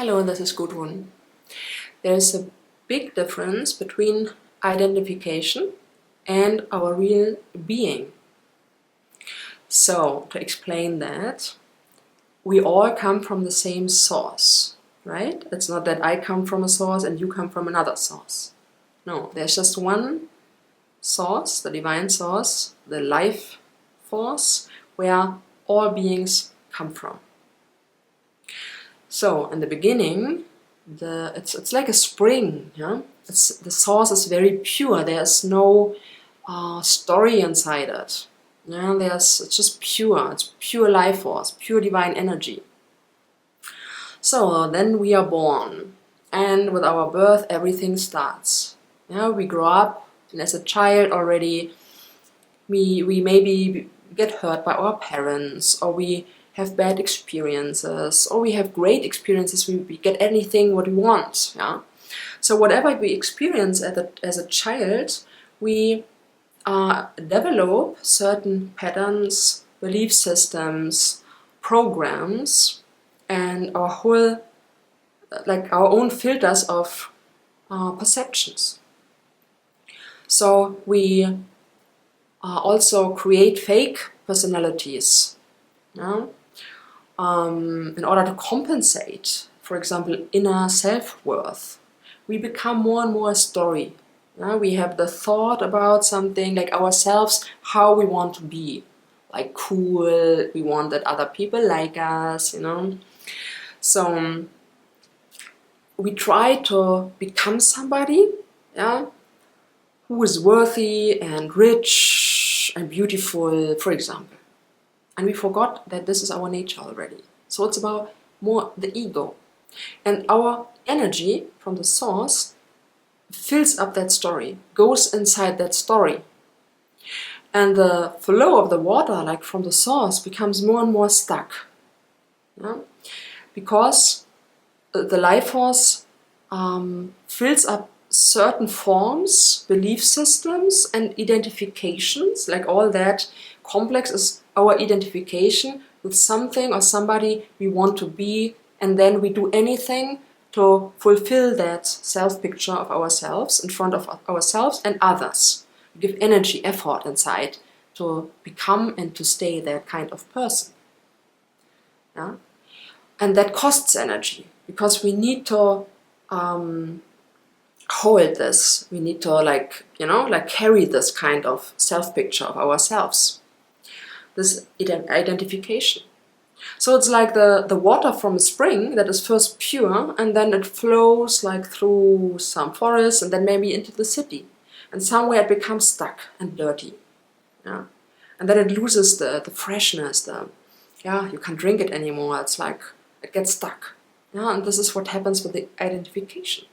Hello, this is Gudrun. There's a big difference between identification and our real being. So, to explain that, we all come from the same source, right? It's not that I come from a source and you come from another source. No, there's just one source, the divine source, the life force, where all beings come from. So, in the beginning, it's like a spring. Yeah? The source is very pure. There's no story inside it. Yeah? It's just pure. It's pure life force, pure divine energy. So then we are born, and with our birth, everything starts. Yeah? We grow up, and as a child already, we maybe get hurt by our parents, or we have bad experiences, or we have great experiences. We get anything what we want. Yeah. So whatever we experience as a child, we develop certain patterns, belief systems, programs, and our whole, like our own filters of perceptions. So we also create fake personalities. Yeah? In order to compensate, for example, inner self-worth, we become more and more a story. We have the thought about something like ourselves, how we want to be, like cool, we want that other people like us, So we try to become somebody, who is worthy and rich and beautiful, for example. And we forgot that this is our nature already. So it's about more the ego. And our energy from the source fills up that story, goes inside that story. And the flow of the water, like from the source, becomes more and more stuck. Yeah? Because the life force fills up certain forms, belief systems, and identifications, like all that complex is our identification with something or somebody we want to be, and then we do anything to fulfill that self-picture of ourselves in front of ourselves and others. We give energy, effort inside to become and to stay that kind of person. Yeah? And that costs energy, because we need to hold this. We need to carry this kind of self-picture of ourselves. This identification. So it's like the water from a spring that is first pure, and then it flows like through some forest and then maybe into the city. And somewhere it becomes stuck and dirty. Yeah? And then it loses the freshness. You can't drink it anymore. It's like it gets stuck. Yeah? And this is what happens with the identification.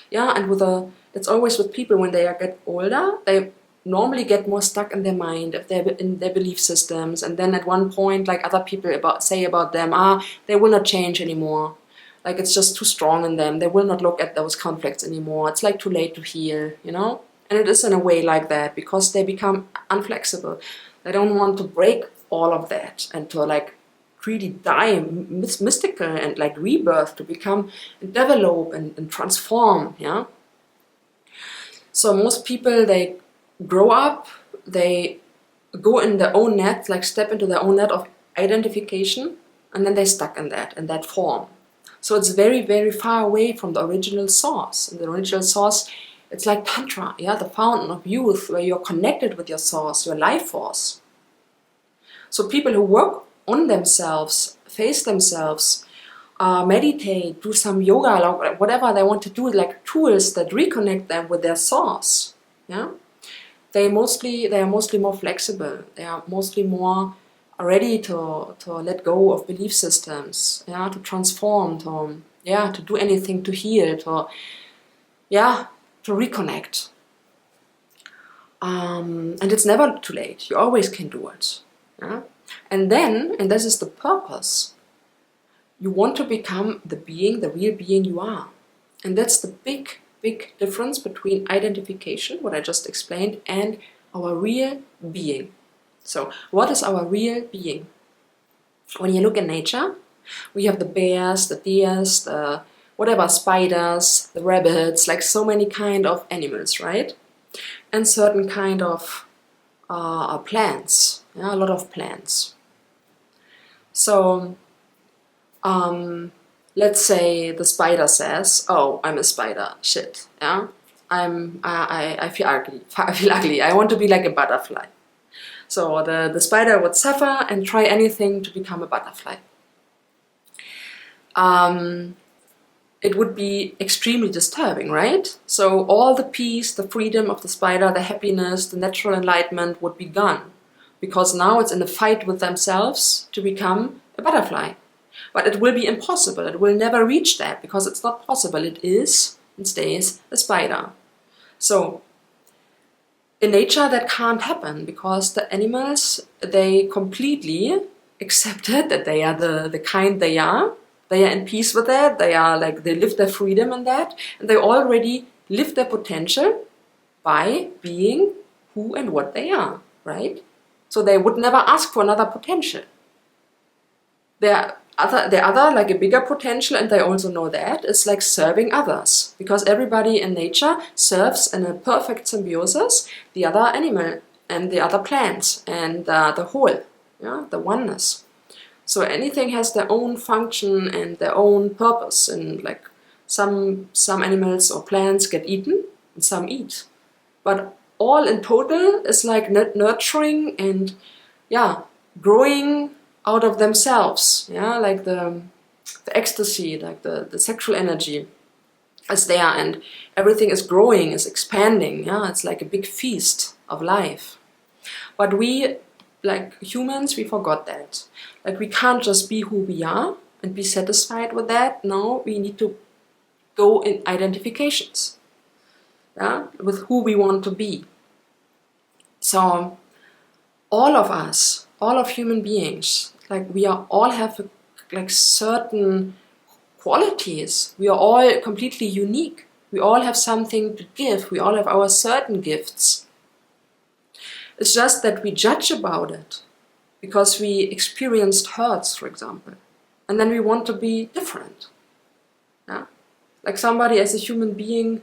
Yeah, and it's always with people when they get older, they normally get more stuck in their mind, in their belief systems, and then at one point, like other people say about them, they will not change anymore. Like it's just too strong in them. They will not look at those conflicts anymore. It's like too late to heal, And it is in a way like that, because they become unflexible. They don't want to break all of that and to like really die mystical and like rebirth, to become and develop and transform. Yeah. So most people, they grow up, they go in their own net, like step into their own net of identification, and then they're stuck in that form. So it's very, very far away from the original source. And the original source, it's like Tantra, the fountain of youth, where you're connected with your source, your life force. So people who work on themselves, face themselves, meditate, do some yoga, like whatever they want to do, like tools that reconnect them with their source. Yeah, they are mostly more flexible. They are mostly more ready to let go of belief systems. Yeah, to transform, to do anything, to heal, to reconnect. And it's never too late. You always can do it. Yeah? And this is the purpose. You want to become the real being you are. And that's the big, big difference between identification, what I just explained, and our real being. So, what is our real being? When you look in nature, we have the bears, the deers, the whatever, spiders, the rabbits, like so many kind of animals, right? And certain kind of plants, yeah, a lot of plants. So let's say the spider says, "Oh, I'm a spider. Shit, yeah. I feel ugly. I feel ugly. I want to be like a butterfly." So the spider would suffer and try anything to become a butterfly. It would be extremely disturbing, right? So all the peace, the freedom of the spider, the happiness, the natural enlightenment would be gone. Because now it's in a fight with themselves to become a butterfly. But it will be impossible. It will never reach that because it's not possible. It is and stays a spider. So in nature that can't happen because the animals, they completely accepted that they are the kind they are. They are in peace with that. They are like, they live their freedom in that. And they already live their potential by being who and what they are, right? So they would never ask for another potential. Their other, like a bigger potential, and they also know that, is like serving others. Because everybody in nature serves in a perfect symbiosis the other animal and the other plants and the whole, yeah, the oneness. So anything has their own function and their own purpose. And like some animals or plants get eaten and some eat. But all in total is like nurturing and, yeah, growing out of themselves, yeah, like the ecstasy, like the sexual energy is there, and everything is growing, is expanding, yeah, it's like a big feast of life. But we, like humans, we forgot that. Like we can't just be who we are and be satisfied with that. No, we need to go in identifications, yeah, with who we want to be. So all of us, all of human beings, like we are all have like certain qualities. We are all completely unique. We all have something to give. We all have our certain gifts. It's just that we judge about it because we experienced hurts, for example, and then we want to be different. Yeah? Like somebody as a human being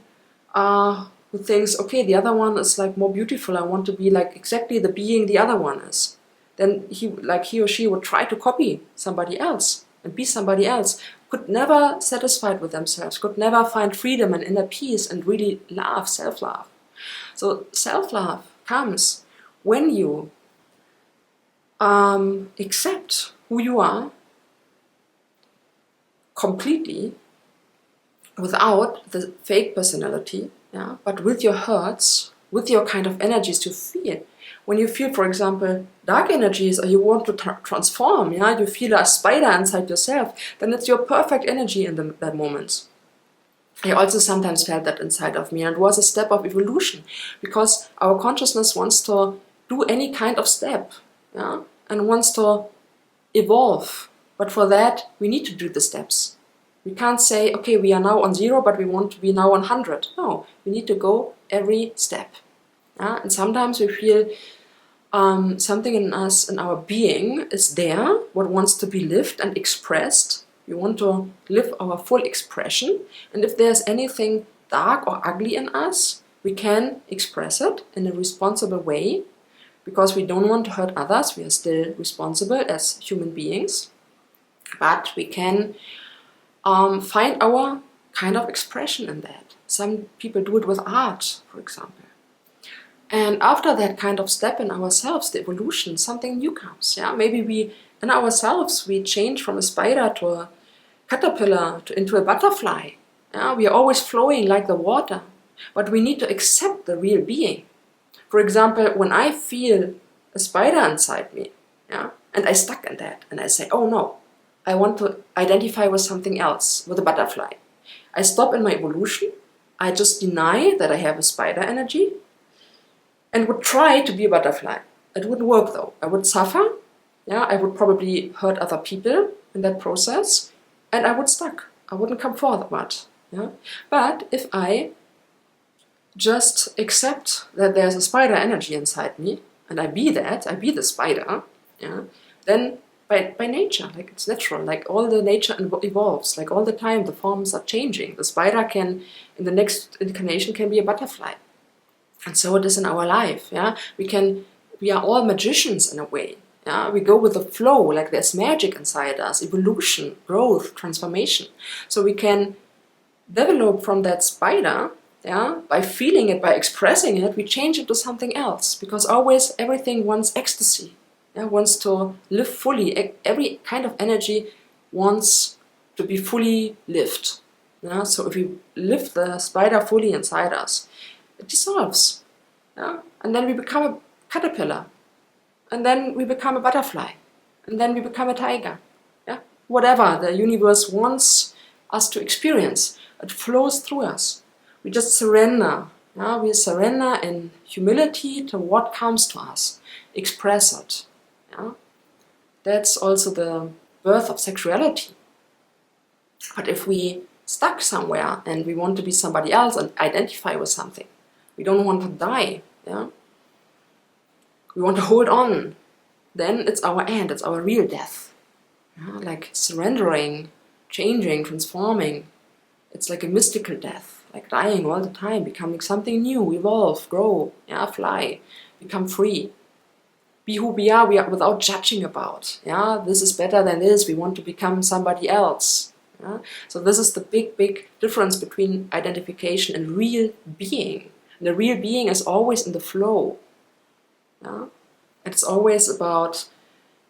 who thinks, okay, the other one is like more beautiful, I want to be like exactly the being the other one is. Then he or she would try to copy somebody else and be somebody else, could never satisfied with themselves, could never find freedom and inner peace and really love, self-love. So self-love comes when you accept who you are completely without the fake personality, yeah, but with your hurts, with your kind of energies to feel. When you feel, for example, dark energies or you want to transform, yeah, you feel a spider inside yourself, then it's your perfect energy in that moment. I also sometimes felt that inside of me, and it was a step of evolution because our consciousness wants to do any kind of step, yeah, and wants to evolve. But for that, we need to do the steps. We can't say, okay, we are now on 0, but we want to be now on 100. No, we need to go every step. Yeah? And sometimes we feel something in us, in our being, is there, what wants to be lived and expressed. We want to live our full expression. And if there's anything dark or ugly in us, we can express it in a responsible way because we don't want to hurt others. We are still responsible as human beings. But we can find our kind of expression in that. Some people do it with art, for example. And after that kind of step in ourselves, the evolution, something new comes. Yeah, maybe we, in ourselves, we change from a spider to a caterpillar into a butterfly. Yeah, we are always flowing like the water, but we need to accept the real being. For example, when I feel a spider inside me, yeah, and I stuck in that, and I say, oh no, I want to identify with something else, with a butterfly. I stop in my evolution, I just deny that I have a spider energy, and would try to be a butterfly. It wouldn't work though. I would suffer, yeah, I would probably hurt other people in that process, and I would stuck. I wouldn't come forward. Yeah? But if I just accept that there's a spider energy inside me, and I be that, I be the spider, yeah, then by nature, like it's natural, like all the nature evolves, like all the time the forms are changing. The spider can, in the next incarnation, can be a butterfly. And so it is in our life, yeah. We are all magicians in a way, yeah. We go with the flow, like there's magic inside us, evolution, growth, transformation. So we can develop from that spider, yeah, by feeling it, by expressing it, we change it to something else, because always everything wants ecstasy, yeah, wants to live fully. Every kind of energy wants to be fully lived. Yeah? So if we live the spider fully inside us, it dissolves. Yeah? And then we become a caterpillar. And then we become a butterfly. And then we become a tiger. Yeah? Whatever the universe wants us to experience, it flows through us. We just surrender. Yeah? We surrender in humility to what comes to us. Express it. Yeah? That's also the birth of sexuality. But if we stuck somewhere and we want to be somebody else and identify with something, we don't want to die, yeah? We want to hold on, then it's our end, it's our real death. Yeah? Like surrendering, changing, transforming. It's like a mystical death, like dying all the time, becoming something new, evolve, grow, yeah, fly, become free. Be who we are without judging about. Yeah, this is better than this. We want to become somebody else. Yeah? So this is the big, big difference between identification and real being. And the real being is always in the flow. Yeah? It's always about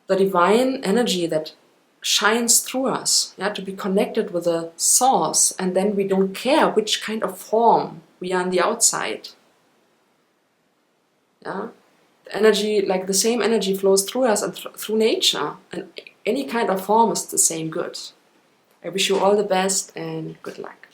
the divine energy that shines through us. Yeah? To be connected with the source, and then we don't care which kind of form we are on the outside. Yeah? Energy, like the same energy flows through us and through nature, and any kind of form is the same good. I wish you all the best and good luck.